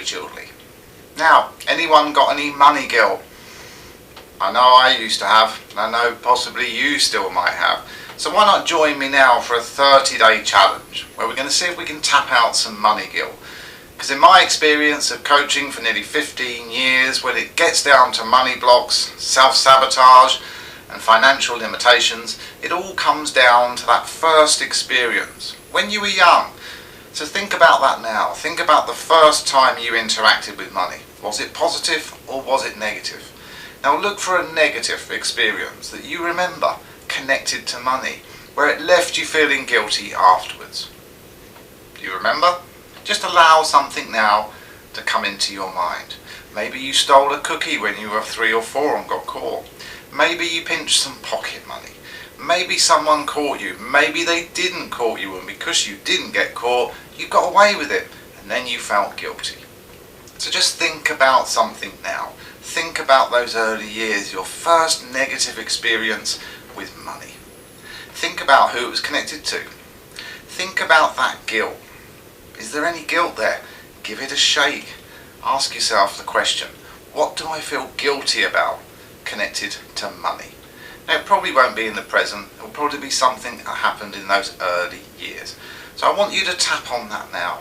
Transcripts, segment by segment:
Childerley. Now, anyone got any money guilt? I know I used to have, and I know possibly you still might have. So why not join me now for a 30-day challenge where we're going to see if we can tap out some money guilt. Because in my experience of coaching for nearly 15 years, when it gets down to money blocks, self-sabotage and financial limitations, it all comes down to that first experience when you were young. So think about that now. Think about the first time you interacted with money. Was it positive or was it negative? Now look for a negative experience that you remember connected to money, where it left you feeling guilty afterwards. Do you remember? Just allow something now to come into your mind. Maybe you stole a cookie when you were 3 or 4 and got caught. Maybe you pinched some pocket money. Maybe someone caught you. Maybe they didn't caught you, and because you didn't get caught, you got away with it, and then you felt guilty. So just think about something now. Think about those early years, your first negative experience with money. Think about who it was connected to. Think about that guilt. Is there any guilt there? Give it a shake. Ask yourself the question, what do I feel guilty about connected to money? Now it probably won't be in the present, it will probably be something that happened in those early years. So I want you to tap on that now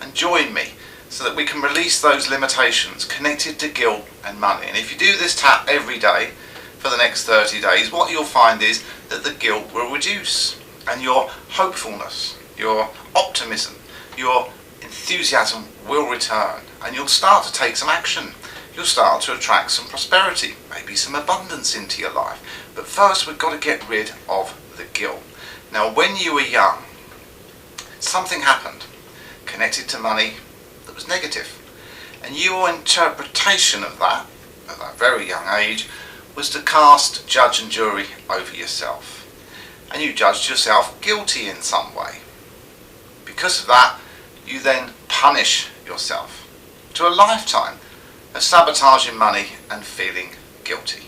and join me so that we can release those limitations connected to guilt and money. And if you do this tap every day for the next 30 days, what you'll find is that the guilt will reduce and your hopefulness, your optimism, your enthusiasm will return, and you'll start to take some action. You'll start to attract some prosperity, maybe some abundance into your life. But first we've got to get rid of the guilt. Now when you were young, something happened connected to money that was negative, and your interpretation of that at that very young age was to cast judge and jury over yourself, and you judged yourself guilty in some way. Because of that, you then punish yourself to a lifetime of sabotaging money and feeling guilty.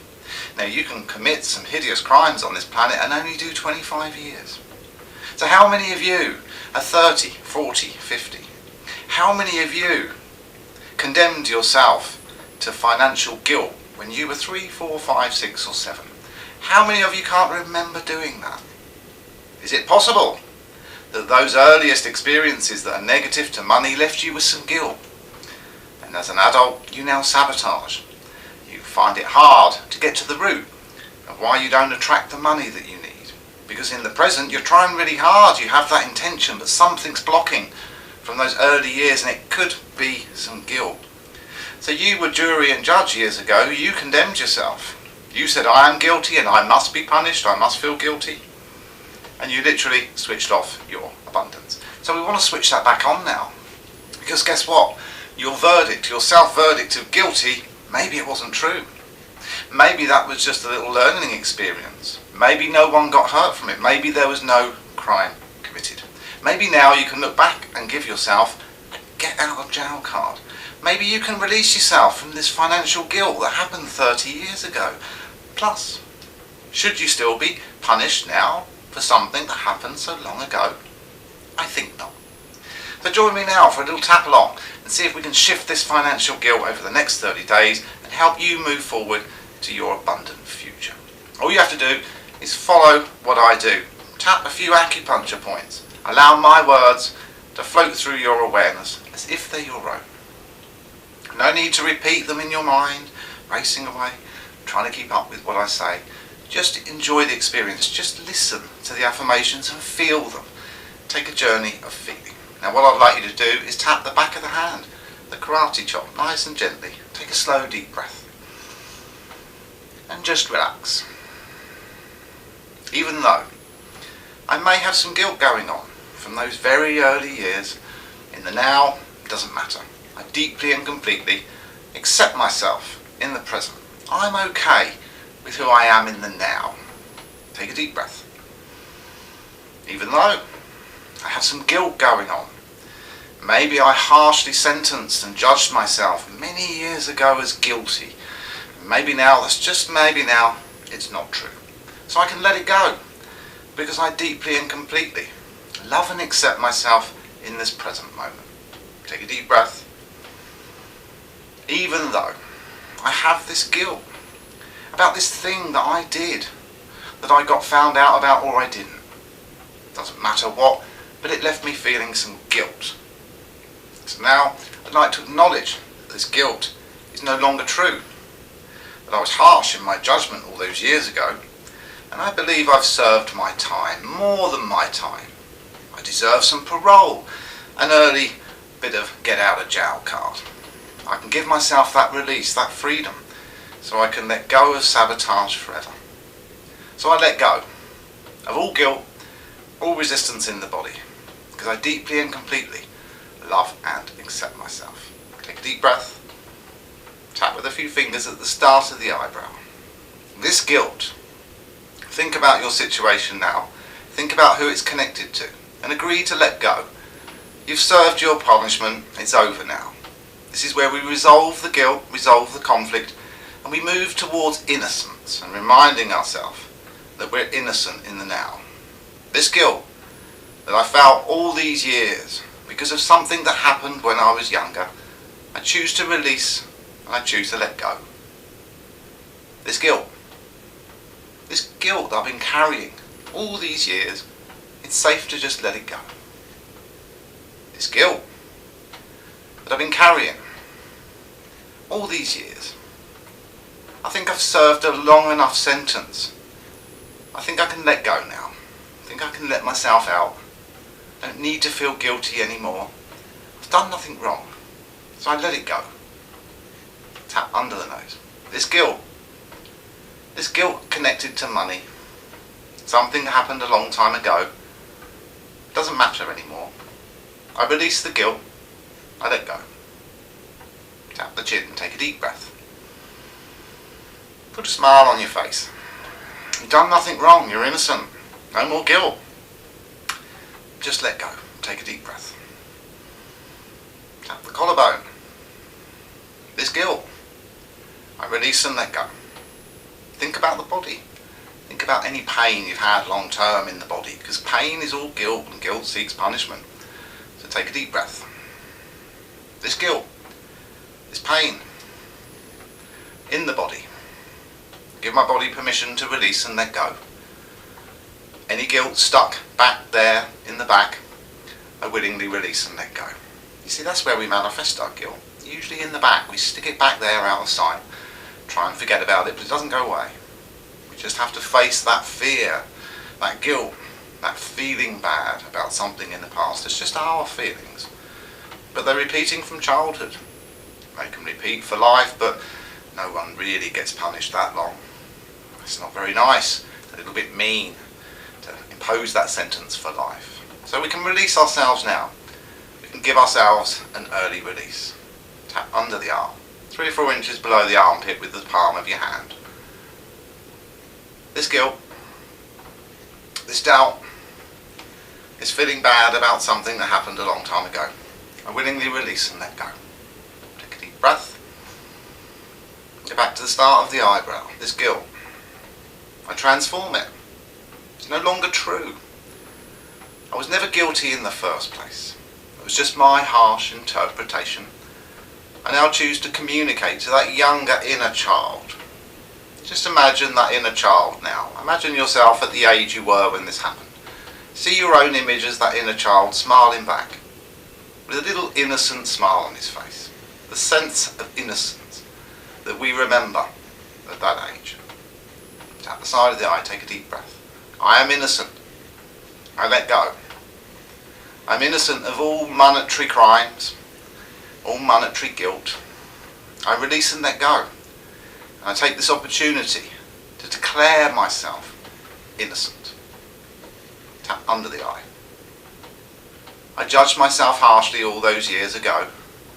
Now you can commit some hideous crimes on this planet and only do 25 years. So how many of you are 30, 40, 50? How many of you condemned yourself to financial guilt when you were 3, 4, 5, 6 or 7? How many of you can't remember doing that? Is it possible that those earliest experiences that are negative to money left you with some guilt? And as an adult, you now sabotage. You find it hard to get to the root of why you don't attract the money that you need. Because in the present, you're trying really hard, you have that intention, but something's blocking from those early years, and it could be some guilt. So you were jury and judge years ago, you condemned yourself. You said, I am guilty and I must be punished, I must feel guilty. And you literally switched off your abundance. So we want to switch that back on now. Because guess what? Your verdict, your self-verdict of guilty, maybe it wasn't true. Maybe that was just a little learning experience. Maybe no one got hurt from it. Maybe there was no crime committed. Maybe now you can look back and give yourself a get out of jail card. Maybe you can release yourself from this financial guilt that happened 30 years ago. Plus, should you still be punished now for something that happened so long ago? I think not. So join me now for a little tap along and see if we can shift this financial guilt over the next 30 days and help you move forward to your abundant future. All you have to do is follow what I do. Tap a few acupuncture points. Allow my words to float through your awareness as if they're your own. No need to repeat them in your mind, racing away, trying to keep up with what I say. Just enjoy the experience. Just listen to the affirmations and feel them. Take a journey of feeling. Now what I'd like you to do is tap the back of the hand, the karate chop, nice and gently. Take a slow deep breath. And just relax. Even though I may have some guilt going on from those very early years, in the now, it doesn't matter. I deeply and completely accept myself in the present. I'm okay with who I am in the now. Take a deep breath. Even though I have some guilt going on, maybe I harshly sentenced and judged myself many years ago as guilty. Maybe now, that's just maybe now, it's not true. So I can let it go, because I deeply and completely love and accept myself in this present moment. Take a deep breath. Even though I have this guilt about this thing that I did, that I got found out about or I didn't. Doesn't matter what, but it left me feeling some guilt. So now I'd like to acknowledge that this guilt is no longer true, that I was harsh in my judgment all those years ago, and I believe I've served my time, more than my time. I deserve some parole, an early bit of get out of jail card. I can give myself that release, that freedom, so I can let go of sabotage forever. So I let go of all guilt, all resistance in the body, because I deeply and completely love and accept myself. Take a deep breath, tap with a few fingers at the start of the eyebrow. This guilt, think about your situation now, think about who it's connected to, and agree to let go. You've served your punishment, it's over now. This is where we resolve the guilt, resolve the conflict, and we move towards innocence and reminding ourselves that we're innocent in the now. This guilt that I felt all these years because of something that happened when I was younger, I choose to release and I choose to let go. This guilt that I've been carrying all these years, it's safe to just let it go. This guilt that I've been carrying all these years, I think I've served a long enough sentence. I think I can let go now. I think I can let myself out. I don't need to feel guilty anymore. I've done nothing wrong, so I let it go. Tap under the nose. This guilt connected to money, something that happened a long time ago, doesn't matter anymore. I release the guilt, I let go. Tap the chin and take a deep breath. Put a smile on your face. You've done nothing wrong, you're innocent. No more guilt. Just let go. Take a deep breath. Tap the collarbone. This guilt, I release and let go. Think about the body. Think about any pain you've had long term in the body, because pain is all guilt and guilt seeks punishment. So take a deep breath. This guilt, this pain in the body, give my body permission to release and let go. Any guilt stuck back there in the back, I willingly release and let go. You see, that's where we manifest our guilt. Usually in the back, we stick it back there out of sight, try and forget about it, but it doesn't go away. We just have to face that fear, that guilt, that feeling bad about something in the past. It's just our feelings, but they're repeating from childhood. They can repeat for life, but no one really gets punished that long. It's not very nice, a little bit mean to impose that sentence for life. So we can release ourselves now. We can give ourselves an early release. Tap under the arm, 3 or 4 inches below the armpit with the palm of your hand. This guilt, this doubt, this feeling bad about something that happened a long time ago, I willingly release and let go. Take a deep breath. Go back to the start of the eyebrow. This guilt, I transform it. It's no longer true. I was never guilty in the first place. It was just my harsh interpretation. I now choose to communicate to that younger inner child. Just imagine that inner child now. Imagine yourself at the age you were when this happened. See your own image as that inner child smiling back, with a little innocent smile on his face. The sense of innocence that we remember at that age. Tap the side of the eye, take a deep breath. I am innocent. I let go. I'm innocent of all monetary crimes, all monetary guilt. I release and let go. And I take this opportunity to declare myself innocent. Tap under the eye. I judged myself harshly all those years ago.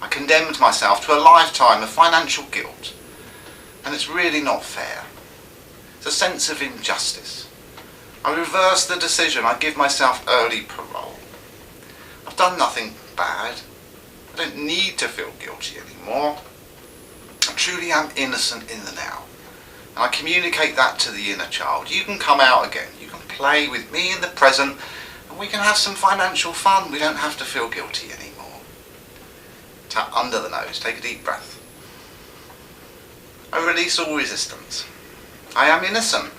I condemned myself to a lifetime of financial guilt. And it's really not fair. It's a sense of injustice. I reverse the decision. I give myself early parole. I've done nothing bad. I don't need to feel guilty anymore. I truly am innocent in the now. And I communicate that to the inner child. You can come out again. You can play with me in the present, and we can have some financial fun. We don't have to feel guilty anymore. Tap under the nose. Take a deep breath. I release all resistance. I am innocent.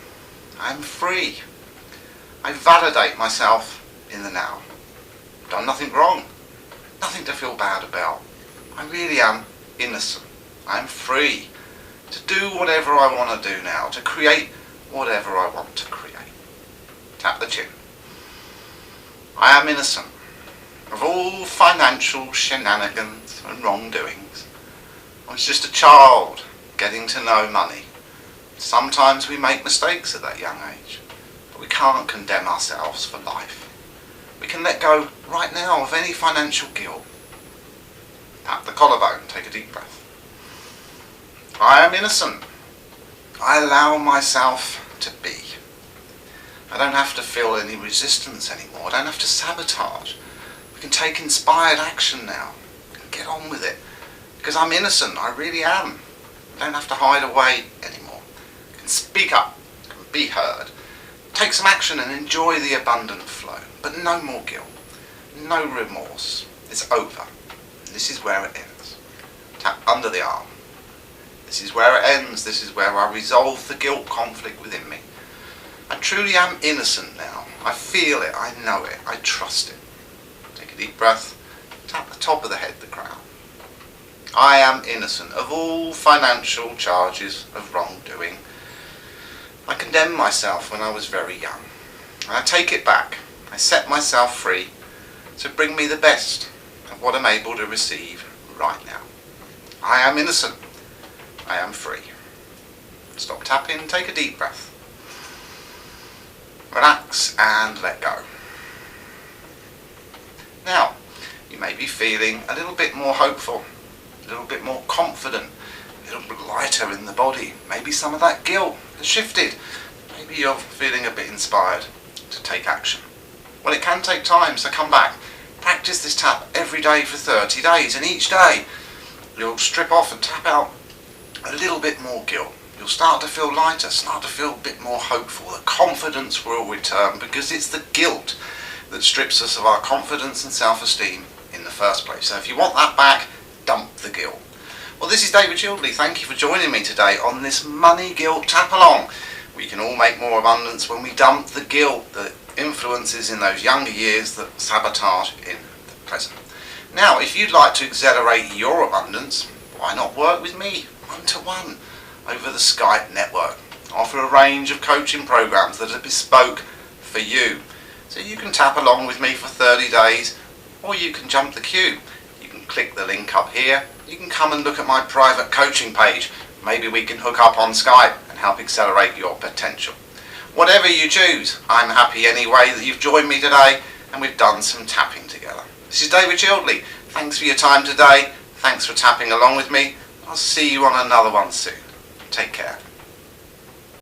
I am free. I validate myself in the now. I've done nothing wrong. Nothing to feel bad about. I really am innocent. I am free to do whatever I want to do now, to create whatever I want to create. Tap the chin. I am innocent of all financial shenanigans and wrongdoings. I was just a child getting to know money. Sometimes we make mistakes at that young age, but we can't condemn ourselves for life. We can let go right now of any financial guilt. Tap the collarbone, take a deep breath. I am innocent. I allow myself to be. I don't have to feel any resistance anymore. I don't have to sabotage. We can take inspired action now. We can get on with it. Because I'm innocent, I really am. I don't have to hide away anymore. I can speak up, I can be heard. Take some action and enjoy the abundant flow. But no more guilt. No remorse. It's over. This is where it ends. Tap under the arm. This is where it ends. This is where I resolve the guilt conflict within me. I truly am innocent now. I feel it. I know it. I trust it. Take a deep breath. Tap the top of the head, the crown. I am innocent of all financial charges of wrongdoing. I condemned myself when I was very young. And I take it back. I set myself free to bring me the best of what I'm able to receive right now. I am innocent. I am free. Stop tapping, take a deep breath. Relax and let go. Now, you may be feeling a little bit more hopeful, a little bit more confident, a little bit lighter in the body. Maybe some of that guilt has shifted. Maybe you're feeling a bit inspired to take action. Well, it can take time, so come back. Practice this tap every day for 30 days, and each day you'll strip off and tap out a little bit more guilt. You'll start to feel lighter, start to feel a bit more hopeful. The confidence will return, because it's the guilt that strips us of our confidence and self-esteem in the first place. So if you want that back, dump the guilt. Well, this is David Childerley. Thank you for joining me today on this money guilt tap along. We can all make more abundance when we dump the guilt that influences in those younger years that sabotage in the present. Now, if you'd like to accelerate your abundance, why not work with me one-to-one over the Skype network? I offer a range of coaching programs that are bespoke for you. So you can tap along with me for 30 days, or you can jump the queue. You can click the link up here. You can come and look at my private coaching page. Maybe we can hook up on Skype and help accelerate your potential. Whatever you choose, I'm happy anyway that you've joined me today and we've done some tapping together. This is David Childerley. Thanks for your time today. Thanks for tapping along with me. I'll see you on another one soon. Take care.